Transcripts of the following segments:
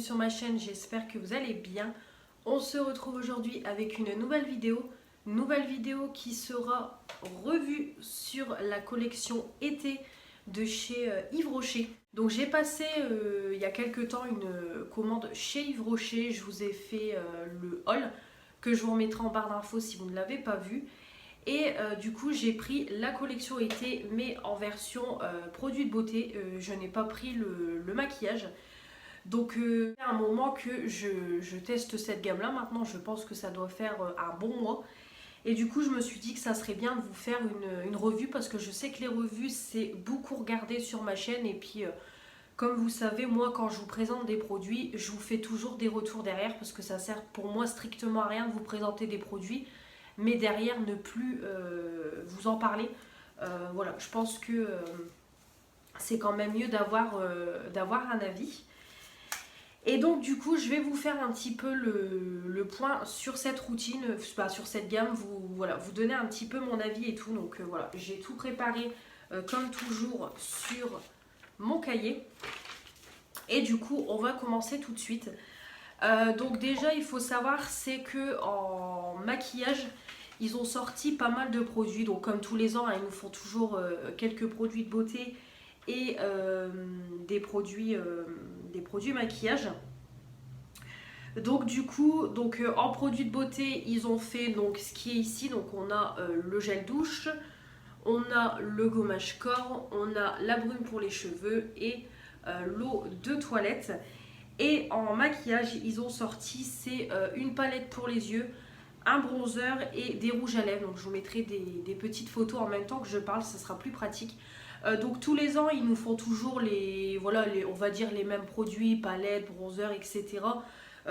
sur ma chaîne, j'espère que vous allez bien. On se retrouve aujourd'hui avec une nouvelle vidéo qui sera revue sur la collection été de chez Yves Rocher. Donc j'ai passé il y a quelques temps une commande chez Yves Rocher, je vous ai fait le haul que je vous remettrai en barre d'infos si vous ne l'avez pas vu. Et du coup j'ai pris la collection été mais en version produit de beauté, je n'ai pas pris le maquillage. Donc c'est un moment que je teste cette gamme là. Maintenant je pense que ça doit faire un bon mois. Et du coup je me suis dit que ça serait bien de vous faire une revue, parce que je sais que les revues c'est beaucoup regardé sur ma chaîne. Et puis comme vous savez, moi quand je vous présente des produits, je vous fais toujours des retours derrière, parce que ça sert pour moi strictement à rien de vous présenter des produits mais derrière ne plus vous en parler. Voilà, je pense que c'est quand même mieux d'avoir un avis. Et donc du coup je vais vous faire un petit peu le point sur cette routine, sur cette gamme, vous donner un petit peu mon avis et tout. Donc voilà, j'ai tout préparé comme toujours sur mon cahier. Et du coup on va commencer tout de suite. Donc déjà il faut savoir, c'est que en maquillage ils ont sorti pas mal de produits. Donc comme tous les ans hein, ils nous font toujours quelques produits de beauté et des produits maquillage. Donc du coup en produits de beauté ils ont fait donc ce qui est ici. Donc on a le gel douche, on a le gommage corps, on a la brume pour les cheveux et l'eau de toilette. Et en maquillage ils ont sorti c'est une palette pour les yeux, un bronzer et des rouges à lèvres. Donc je vous mettrai des petites photos en même temps que je parle, ça sera plus pratique. Donc tous les ans ils nous font toujours on va dire les mêmes produits, palettes, bronzer, etc.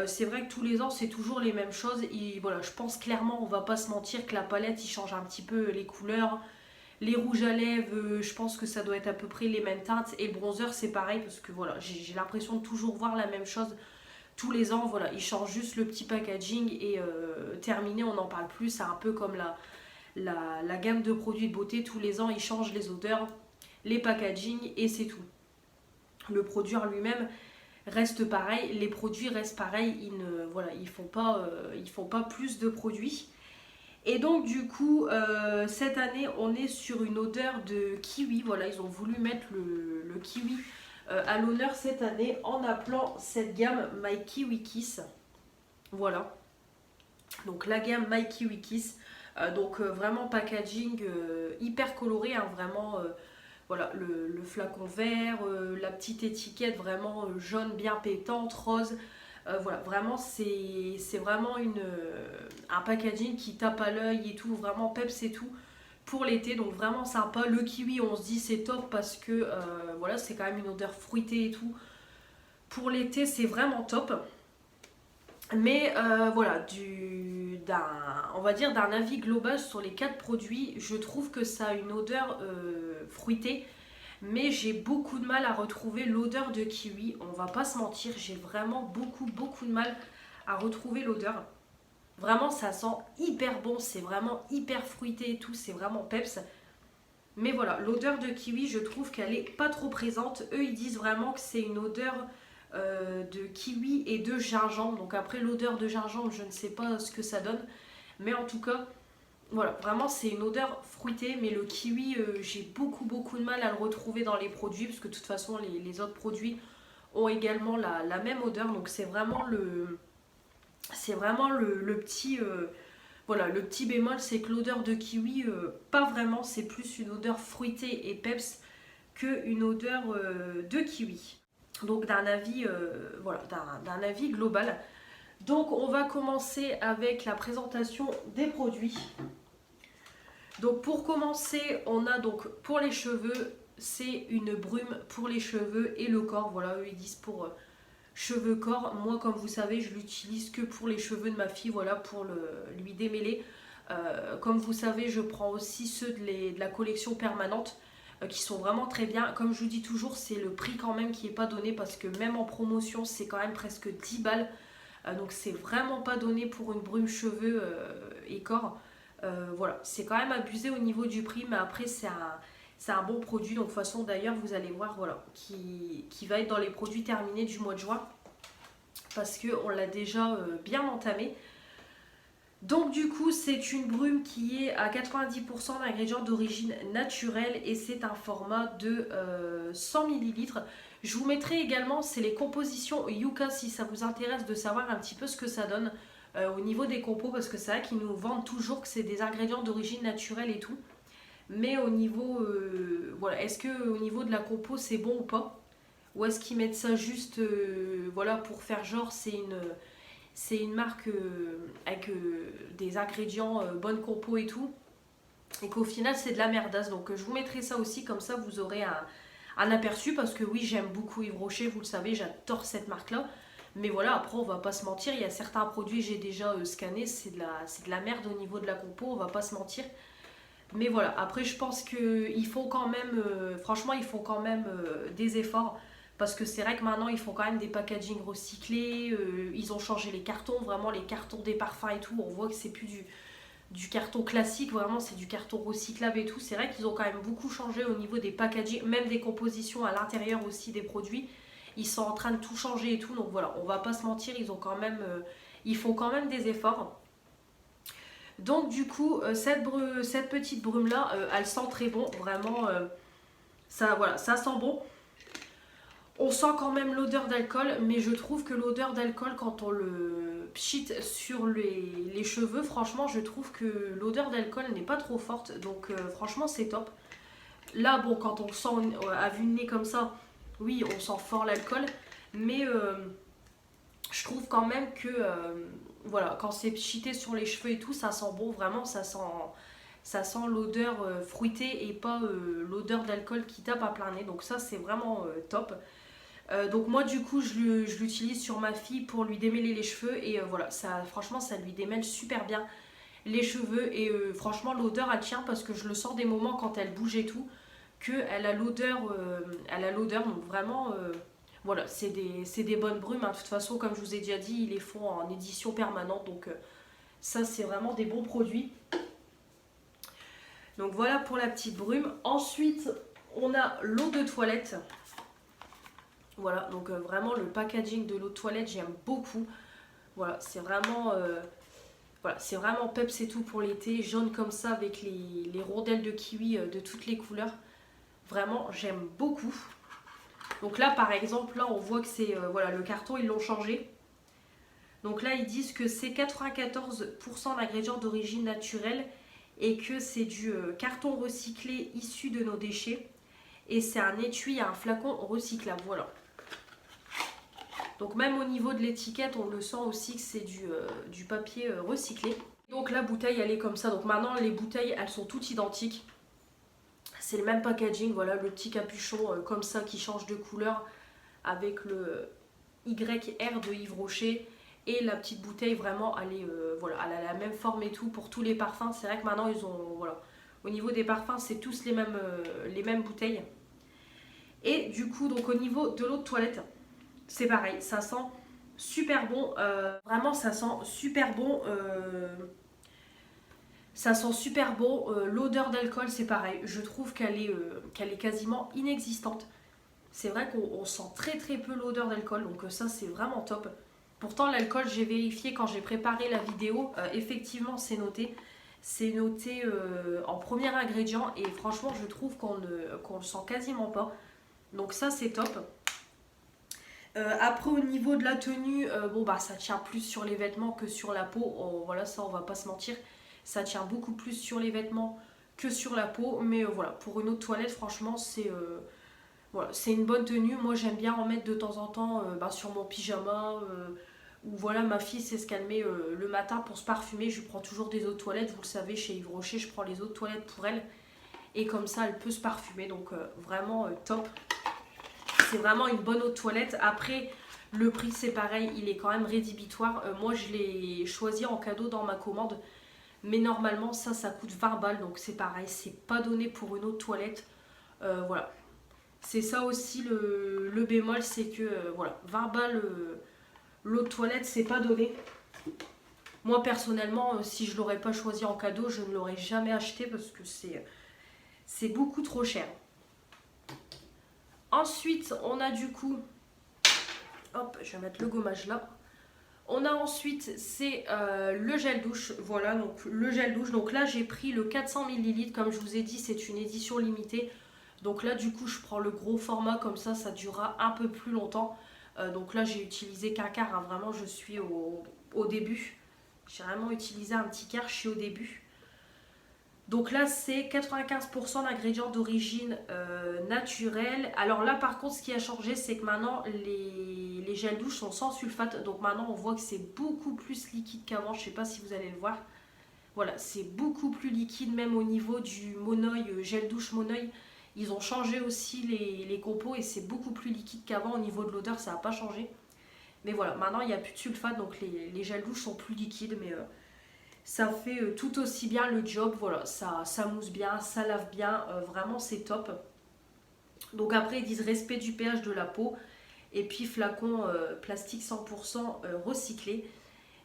C'est vrai que tous les ans c'est toujours les mêmes choses. Et voilà, je pense clairement, on va pas se mentir, que la palette il change un petit peu les couleurs. Les rouges à lèvres, je pense que ça doit être à peu près les mêmes teintes. Et le bronzer c'est pareil, parce que voilà, j'ai l'impression de toujours voir la même chose tous les ans. Voilà, ils changent juste le petit packaging et terminé, on n'en parle plus. C'est un peu comme la gamme de produits de beauté. Tous les ans ils changent les odeurs, les packaging et c'est tout. Le produit en lui-même reste pareil, les produits restent pareils, ils font pas plus de produits. Et donc du coup cette année on est sur une odeur de kiwi. Voilà, ils ont voulu mettre le kiwi à l'honneur cette année en appelant cette gamme My Kiwi Kiss. Voilà, donc la gamme My Kiwi Kiss. Vraiment packaging hyper coloré hein, vraiment voilà, le flacon vert, la petite étiquette vraiment jaune bien pétante, rose. Voilà, vraiment c'est vraiment un packaging qui tape à l'œil et tout, vraiment peps et tout pour l'été. Donc vraiment sympa. Le kiwi on se dit c'est top parce que voilà, c'est quand même une odeur fruitée et tout. Pour l'été c'est vraiment top. Mais voilà, on va dire d'un avis global sur les 4 produits, je trouve que ça a une odeur fruitée. Mais j'ai beaucoup de mal à retrouver l'odeur de kiwi. On va pas se mentir, j'ai vraiment beaucoup de mal à retrouver l'odeur. Vraiment ça sent hyper bon, c'est vraiment hyper fruité et tout, c'est vraiment peps. Mais voilà, l'odeur de kiwi, je trouve qu'elle est pas trop présente. Eux ils disent vraiment que c'est une odeur de kiwi et de gingembre. Donc après l'odeur de gingembre, je ne sais pas ce que ça donne. Mais en tout cas, voilà, vraiment c'est une odeur fruitée. Mais le kiwi, j'ai beaucoup de mal à le retrouver dans les produits, parce que de toute façon les autres produits ont également la même odeur. Donc c'est vraiment le petit voilà, le petit bémol, c'est que l'odeur de kiwi, pas vraiment. C'est plus une odeur fruitée et peps qu'une odeur de kiwi. Donc d'un avis, d'un avis global. Donc on va commencer avec la présentation des produits. Donc pour commencer, on a donc pour les cheveux, c'est une brume pour les cheveux et le corps. Voilà, eux ils disent pour cheveux corps. Moi comme vous savez, je l'utilise que pour les cheveux de ma fille, voilà, pour lui démêler. Comme vous savez, je prends aussi ceux de la collection permanente qui sont vraiment très bien. Comme je vous dis toujours, c'est le prix quand même qui n'est pas donné, parce que même en promotion, c'est quand même presque 10 balles. Donc c'est vraiment pas donné pour une brume cheveux et corps. Voilà, c'est quand même abusé au niveau du prix, mais après c'est un bon produit. Donc de toute façon d'ailleurs vous allez voir, voilà, qui va être dans les produits terminés du mois de juin. parce qu'on l'a déjà bien entamé. Donc du coup c'est une brume qui est à 90% d'ingrédients d'origine naturelle et c'est un format de 100 ml. Je vous mettrai également, c'est les compositions Yuka si ça vous intéresse de savoir un petit peu ce que ça donne au niveau des compos, parce que c'est vrai qu'ils nous vendent toujours que c'est des ingrédients d'origine naturelle et tout. Mais au niveau, voilà, est-ce que au niveau de la compo c'est bon ou pas? Ou est-ce qu'ils mettent ça juste voilà, pour faire genre c'est une marque avec des ingrédients bonne compo et tout, et qu'au final c'est de la merdasse. Donc je vous mettrai ça aussi, comme ça vous aurez un aperçu, parce que oui, j'aime beaucoup Yves Rocher, vous le savez, j'adore cette marque là. Mais voilà, après on va pas se mentir, il y a certains produits j'ai déjà scannés, c'est de la merde au niveau de la compo, on va pas se mentir. Mais voilà, après je pense qu'il faut quand même, franchement il faut quand même des efforts, parce que c'est vrai que maintenant ils font quand même des packaging recyclés, ils ont changé les cartons, vraiment les cartons des parfums et tout, on voit que c'est plus du carton classique, vraiment c'est du carton recyclable et tout. C'est vrai qu'ils ont quand même beaucoup changé au niveau des packaging, même des compositions à l'intérieur aussi des produits, ils sont en train de tout changer et tout, donc voilà, on va pas se mentir, ils ont quand même, ils font quand même des efforts. Donc du coup, cette petite brume là, elle sent très bon, vraiment, ça, voilà, ça sent bon. On sent quand même l'odeur d'alcool, mais je trouve que l'odeur d'alcool, quand on le pchit sur les cheveux, franchement, je trouve que l'odeur d'alcool n'est pas trop forte, donc franchement, c'est top. Là, bon, quand on le sent à vue de nez comme ça, oui, on sent fort l'alcool, mais je trouve quand même que voilà, quand c'est pchité sur les cheveux et tout, ça sent bon, vraiment, ça sent l'odeur fruitée et pas l'odeur d'alcool qui tape à plein nez. Donc ça, c'est vraiment top. Donc moi, du coup, je l'utilise sur ma fille pour lui démêler les cheveux et voilà, ça, franchement, ça lui démêle super bien les cheveux et franchement, l'odeur, elle tient, parce que je le sens des moments quand elle bouge et tout, qu'elle a l'odeur, donc vraiment... voilà, c'est des bonnes brumes, hein. De toute façon, comme je vous ai déjà dit, ils les font en édition permanente. Donc ça, c'est vraiment des bons produits. Donc voilà pour la petite brume. Ensuite, on a l'eau de toilette. Voilà, donc vraiment le packaging de l'eau de toilette, j'aime beaucoup. Voilà, c'est vraiment peps et tout pour l'été. Jaune comme ça avec les rondelles de kiwi de toutes les couleurs. Vraiment, j'aime beaucoup. Donc là, par exemple, là, on voit que c'est... voilà, le carton, ils l'ont changé. Donc là, ils disent que c'est 94% d'ingrédients d'origine naturelle et que c'est du carton recyclé issu de nos déchets. Et c'est un étui à un flacon recyclable, voilà. Donc même au niveau de l'étiquette, on le sent aussi que c'est du papier recyclé. Donc la bouteille, elle est comme ça. Donc maintenant, les bouteilles, elles sont toutes identiques. C'est le même packaging, voilà, le petit capuchon comme ça qui change de couleur avec le YR de Yves Rocher. Et la petite bouteille, vraiment, voilà, elle a la même forme et tout pour tous les parfums. C'est vrai que maintenant, ils ont... Voilà. Au niveau des parfums, c'est tous les mêmes bouteilles. Et du coup, donc au niveau de l'eau de toilette, c'est pareil. Ça sent super bon. Vraiment, ça sent super bon. Ça sent super bon. L'odeur d'alcool, c'est pareil. Je trouve qu'elle est quasiment inexistante. C'est vrai qu'on sent très très peu l'odeur d'alcool. Donc ça, c'est vraiment top. Pourtant, l'alcool, j'ai vérifié quand j'ai préparé la vidéo. Effectivement, c'est noté. C'est noté en premier ingrédient. Et franchement, je trouve qu'on le sent quasiment pas. Donc ça, c'est top. Après, au niveau de la tenue, bon, bah, ça tient plus sur les vêtements que sur la peau. Voilà, ça, on va pas se mentir. Ça tient beaucoup plus sur les vêtements que sur la peau. Mais voilà, pour une eau de toilette, franchement, voilà, c'est une bonne tenue. Moi, j'aime bien en mettre de temps en temps sur mon pyjama. Ou voilà, ma fille, c'est ce qu'elle met le matin pour se parfumer. Je lui prends toujours des eaux de toilette. Vous le savez, chez Yves Rocher, je prends les eaux de toilette pour elle. Et comme ça, elle peut se parfumer. Donc, vraiment top. C'est vraiment une bonne eau de toilette. Après, le prix, c'est pareil. Il est quand même rédhibitoire. Moi, je l'ai choisi en cadeau dans ma commande. Mais normalement, ça coûte 20 balles. Donc, c'est pareil. C'est pas donné pour une eau de toilette. Voilà. C'est ça aussi le bémol, c'est que voilà, 20 balles l'eau de toilette, c'est pas donné. Moi personnellement, si je l'aurais pas choisi en cadeau, je ne l'aurais jamais acheté parce que c'est beaucoup trop cher. Ensuite, on a du coup Hop, je vais mettre le gommage là. On a ensuite, c'est le gel douche. Voilà, donc le gel douche. Donc là, j'ai pris le 400 ml. Comme je vous ai dit, c'est une édition limitée. Donc là, du coup, je prends le gros format. Comme ça durera un peu plus longtemps. Donc là, j'ai utilisé qu'un quart. Hein. Vraiment, je suis au début. J'ai vraiment utilisé un petit quart. Je suis au début. Donc là, c'est 95% d'ingrédients d'origine naturelle. Alors là, par contre, ce qui a changé, c'est que maintenant, les gels douche sont sans sulfate. Donc maintenant, on voit que c'est beaucoup plus liquide qu'avant. Je ne sais pas si vous allez le voir. Voilà, c'est beaucoup plus liquide, même au niveau du Monoeil, gel douche Monoeil. Ils ont changé aussi les compos et c'est beaucoup plus liquide qu'avant. Au niveau de l'odeur, ça n'a pas changé. Mais voilà, maintenant, il n'y a plus de sulfate. Donc les gels douche sont plus liquides. Mais ça fait tout aussi bien le job, voilà, ça mousse bien, ça lave bien, vraiment c'est top. Donc après ils disent respect du pH de la peau et puis flacon plastique 100% recyclé.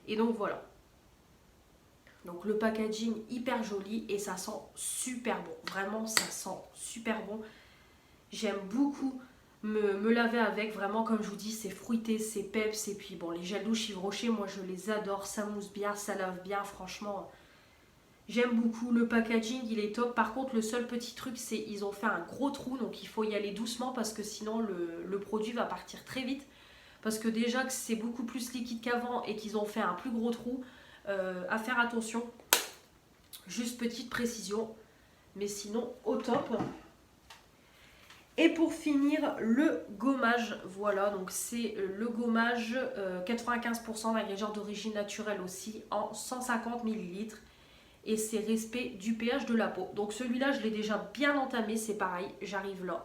Et donc voilà. Donc le packaging hyper joli et ça sent super bon, vraiment ça sent super bon. J'aime beaucoup me laver avec, vraiment comme je vous dis c'est fruité, c'est peps et puis bon les gels douche Yves Rocher moi je les adore, ça mousse bien, ça lave bien franchement. J'aime beaucoup le packaging, il est top. Par contre, le seul petit truc, c'est qu'ils ont fait un gros trou, donc il faut y aller doucement parce que sinon le produit va partir très vite. Parce que déjà que c'est beaucoup plus liquide qu'avant et qu'ils ont fait un plus gros trou, à faire attention. Juste petite précision, mais sinon au top. Et pour finir, le gommage. Voilà, donc c'est le gommage 95% d'ingrédients d'origine naturelle aussi en 150 ml. Et c'est respect du pH de la peau. Donc celui-là, je l'ai déjà bien entamé, c'est pareil, j'arrive là.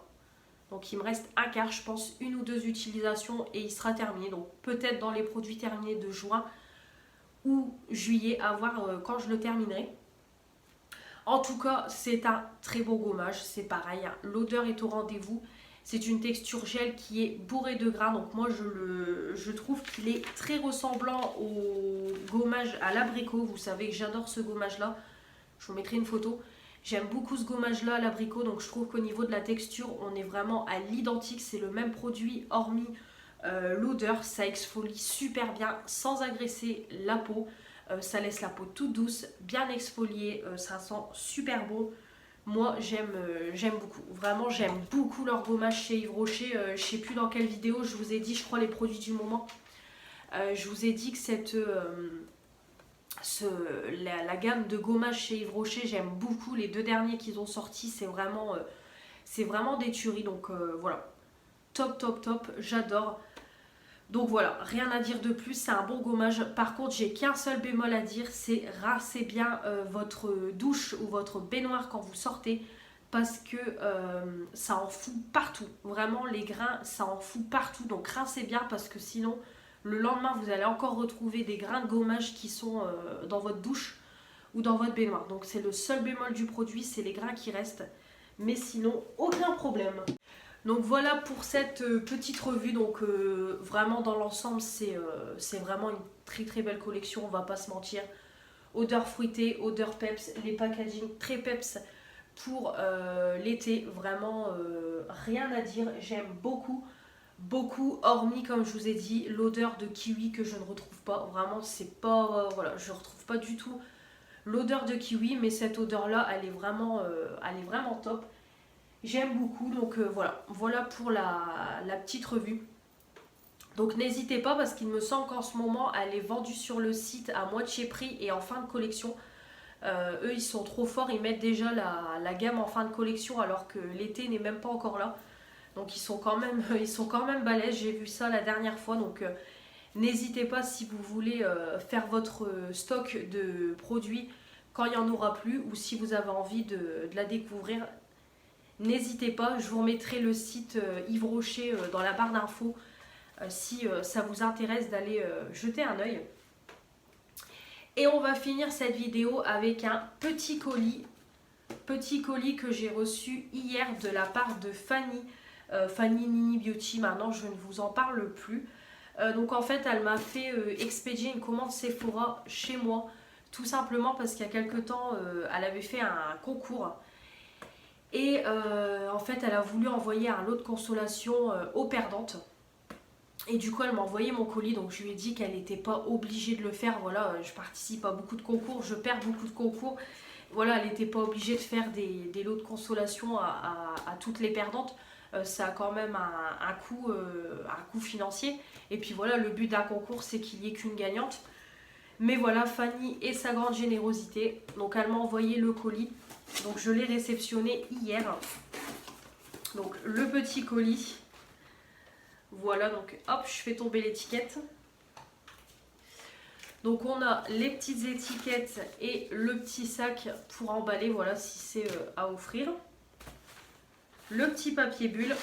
Donc il me reste un quart, je pense, une ou deux utilisations et il sera terminé. Donc peut-être dans les produits terminés de juin ou juillet, à voir quand je le terminerai. En tout cas, c'est un très beau gommage, c'est pareil, hein. L'odeur est au rendez-vous. C'est une texture gel qui est bourrée de gras, donc moi je trouve qu'il est très ressemblant au gommage à l'abricot. Vous savez que j'adore ce gommage-là, je vous mettrai une photo. J'aime beaucoup ce gommage-là à l'abricot, donc je trouve qu'au niveau de la texture, on est vraiment à l'identique. C'est le même produit, hormis l'odeur, ça exfolie super bien sans agresser la peau. Ça laisse la peau toute douce, bien exfoliée, ça sent super bon. Moi j'aime beaucoup, vraiment j'aime beaucoup leur gommage chez Yves Rocher. Je sais plus dans quelle vidéo je vous ai dit, je crois les produits du moment. Je vous ai dit que la gamme de gommage chez Yves Rocher, j'aime beaucoup. Les deux derniers qu'ils ont sortis, c'est vraiment des tueries. Donc voilà, top top top, j'adore. Donc voilà, rien à dire de plus, c'est un bon gommage. Par contre, j'ai qu'un seul bémol à dire, c'est rincez bien votre douche ou votre baignoire quand vous sortez. Parce que ça en fout partout. Vraiment, les grains, ça en fout partout. Donc rincez bien parce que sinon, le lendemain, vous allez encore retrouver des grains de gommage qui sont dans votre douche ou dans votre baignoire. Donc c'est le seul bémol du produit, c'est les grains qui restent. Mais sinon, aucun problème. Donc voilà pour cette petite revue. Donc vraiment dans l'ensemble c'est vraiment une très très belle collection, on va pas se mentir. Odeur fruitée, odeur peps, les packaging très peps pour l'été. Vraiment rien à dire, j'aime beaucoup. Beaucoup, hormis comme je vous ai dit l'odeur de kiwi que je ne retrouve pas. Vraiment c'est pas, voilà, je ne retrouve pas du tout l'odeur de kiwi. Mais cette odeur là elle est vraiment top. J'aime beaucoup, donc voilà pour la petite revue. Donc n'hésitez pas parce qu'il me semble qu'en ce moment elle est vendue sur le site à moitié prix et en fin de collection. Eux ils sont trop forts, ils mettent déjà la gamme en fin de collection alors que l'été n'est même pas encore là. Donc ils sont quand même balèzes, j'ai vu ça la dernière fois. Donc n'hésitez pas si vous voulez faire votre stock de produits quand il n'y en aura plus ou si vous avez envie de la découvrir. N'hésitez pas, je vous remettrai le site Yves Rocher dans la barre d'infos si ça vous intéresse d'aller jeter un œil. Et on va finir cette vidéo avec un petit colis que j'ai reçu hier de la part de Fanny, Fanny Nini Beauty. Maintenant je ne vous en parle plus. Donc en fait elle m'a fait expédier une commande Sephora chez moi, tout simplement parce qu'il y a quelques temps elle avait fait un concours. Et en fait, elle a voulu envoyer un lot de consolation aux perdantes. Et du coup, elle m'a envoyé mon colis, donc je lui ai dit qu'elle n'était pas obligée de le faire. Voilà, je participe à beaucoup de concours, je perds beaucoup de concours. Voilà, elle n'était pas obligée de faire des lots de consolation à toutes les perdantes. Ça a quand même un coût financier. Et puis voilà, le but d'un concours, c'est qu'il n'y ait qu'une gagnante. Mais voilà, Fanny et sa grande générosité. Donc elle m'a envoyé le colis. Donc je l'ai réceptionné hier. Donc le petit colis. Voilà, donc hop, je fais tomber l'étiquette. Donc on a les petites étiquettes et le petit sac pour emballer, voilà, si c'est à offrir. Le petit papier bulle.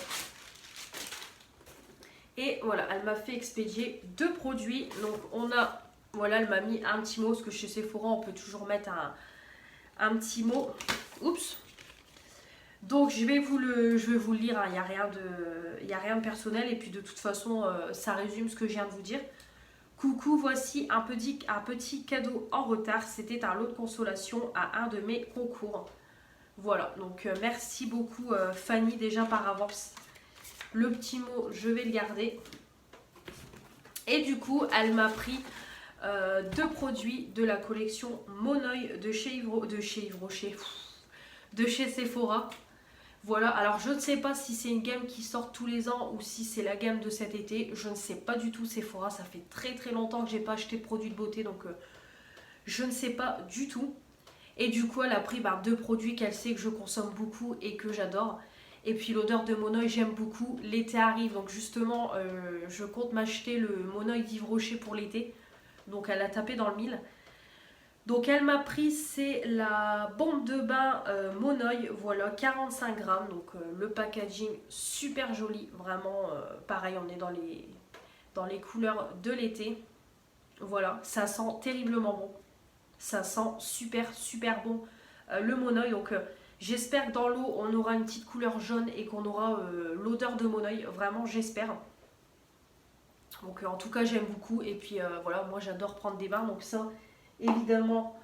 Et voilà, elle m'a fait expédier 2 produits. Donc on a, voilà, elle m'a mis un petit mot, parce que chez Sephora on peut toujours mettre un petit mot. Oups. Donc je vais vous le lire, hein. Il n'y a rien de personnel et puis de toute façon ça résume ce que je viens de vous dire. Coucou, voici un petit cadeau en retard. C'était un lot de consolation à un de mes concours. Voilà, donc merci beaucoup Fanny déjà par avance. Le petit mot, je vais le garder. Et du coup, elle m'a pris 2 produits de la collection Monoï de chez Sephora. Voilà, alors je ne sais pas si c'est une gamme qui sort tous les ans ou si c'est la gamme de cet été. Je ne sais pas du tout Sephora, ça fait très longtemps que j'ai pas acheté de produits de beauté, donc je ne sais pas du tout. Et du coup, elle a pris 2 produits qu'elle sait que je consomme beaucoup et que j'adore. Et puis l'odeur de Monoï, j'aime beaucoup. L'été arrive, donc justement, je compte m'acheter le Monoï d'Yves Rocher pour l'été. Donc elle a tapé dans le mille. Donc elle m'a pris, c'est la bombe de bain Monoï, voilà, 45 grammes. Donc le packaging super joli, vraiment pareil, on est dans les couleurs de l'été. Voilà, ça sent terriblement bon. Ça sent super bon le Monoï. Donc j'espère que dans l'eau on aura une petite couleur jaune et qu'on aura l'odeur de Monoï, vraiment j'espère. Donc en tout cas j'aime beaucoup et puis voilà, moi j'adore prendre des bains, donc ça évidemment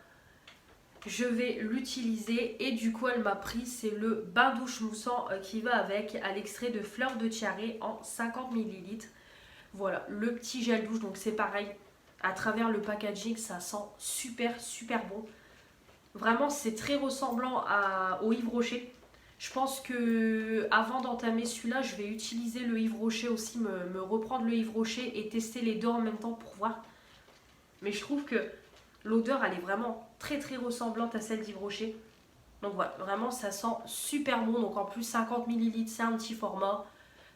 je vais l'utiliser. Et du coup elle m'a pris, c'est le bain douche moussant qui va avec, à l'extrait de fleurs de tiare en 50 ml. Voilà, le petit gel douche, donc c'est pareil, à travers le packaging ça sent super bon. Vraiment c'est très ressemblant au Yves Rocher. Je pense que avant d'entamer celui-là, je vais utiliser le Yves Rocher aussi, me reprendre le Yves Rocher et tester les deux en même temps pour voir. Mais je trouve que l'odeur, elle est vraiment très ressemblante à celle d'Yves Rocher. Donc voilà, vraiment ça sent super bon. Donc en plus 50 ml, c'est un petit format.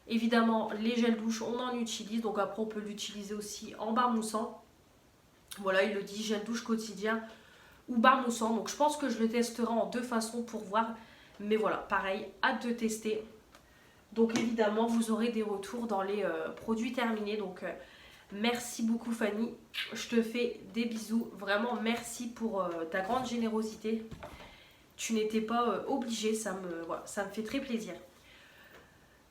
Évidemment, les gels douche, on en utilise. Donc après, on peut l'utiliser aussi en bar moussant. Voilà, il le dit, gel douche quotidien ou bar moussant. Donc je pense que je le testerai en 2 façons pour voir. Mais voilà, pareil, hâte de tester. Donc évidemment, vous aurez des retours dans les produits terminés. Donc merci beaucoup Fanny, je te fais des bisous. Vraiment merci pour ta grande générosité. Tu n'étais pas obligée, voilà, ça me fait très plaisir.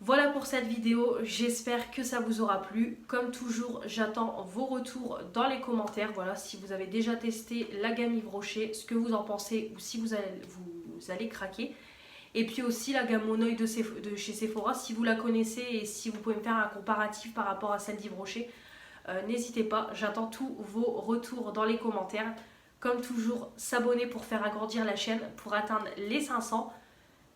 Voilà pour cette vidéo, j'espère que ça vous aura plu. Comme toujours, j'attends vos retours dans les commentaires. Voilà, si vous avez déjà testé la gamme Yves Rocher, ce que vous en pensez ou si vous allez craquer. Et puis aussi la gamme Monoï de chez Sephora, si vous la connaissez et si vous pouvez me faire un comparatif par rapport à celle d'Yves Rocher, n'hésitez pas, j'attends tous vos retours dans les commentaires. Comme toujours, s'abonner pour faire agrandir la chaîne, pour atteindre les 500.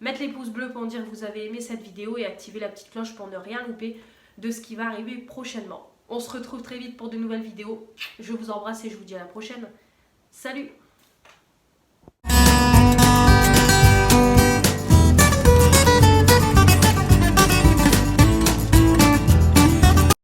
Mettre les pouces bleus pour me dire que vous avez aimé cette vidéo et activer la petite cloche pour ne rien louper de ce qui va arriver prochainement. On se retrouve très vite pour de nouvelles vidéos. Je vous embrasse et je vous dis à la prochaine. Salut!